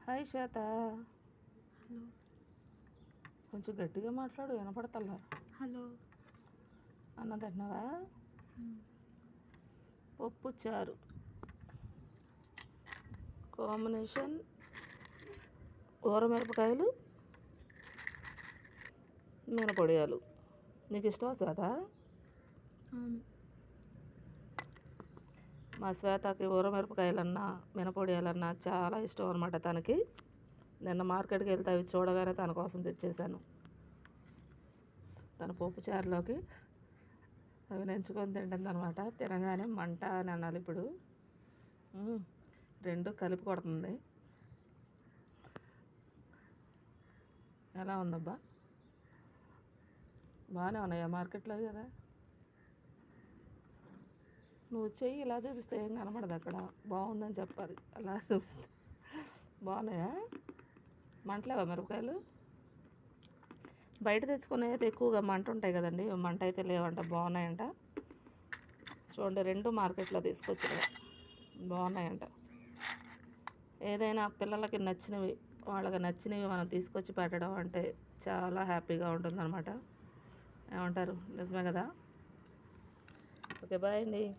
Hi శ్వేత, hello. కొంచెం గట్టిగా మాట్లాడు, వినపడతల్లా. హలో. అన్నం తిన్నావా? పప్పు చారు కాంబినేషన్, ఊరమిరపకాయలు, నూనె పొడియాలు. నీకు ఇష్టమా శ్వేత? అవును. మా శ్వేతకి ఊరమిరపకాయలన్నా మినపొడియాలన్నా చాలా ఇష్టం అనమాట. తనకి నిన్న మార్కెట్కి వెళ్తే అవి చూడగానే తన కోసం తెచ్చేసాను. తన పప్పు చారులోకి అవి నెంచుకొని తింటుంది అనమాట. తినగానే మంట అని అనాలి. ఇప్పుడు రెండు కలిపి కొడుతుంది. ఎలా ఉందబ్బా? బాగానే ఉన్నాయా మార్కెట్లో కదా? నువ్వు చెయ్యి ఇలా చూపిస్తే ఏం కనపడదు. అక్కడ బాగుందని చెప్పాలి. అలా చూపిస్తే బాగున్నాయా? మంటలేవా మిరపకాయలు? బయట తెచ్చుకునేది ఎక్కువగా మంట ఉంటాయి కదండి. మంట అయితే లేవంట, బాగున్నాయంట. చూడండి, రెండు మార్కెట్లో తీసుకొచ్చినవి బాగున్నాయంట. ఏదైనా పిల్లలకి నచ్చినవి, వాళ్ళకి నచ్చినవి మనం తీసుకొచ్చి పెట్టడం అంటే చాలా హ్యాపీగా ఉంటుందన్నమాట. ఏమంటారు? నిజమే కదా? ఓకే, బాయ్ అండి.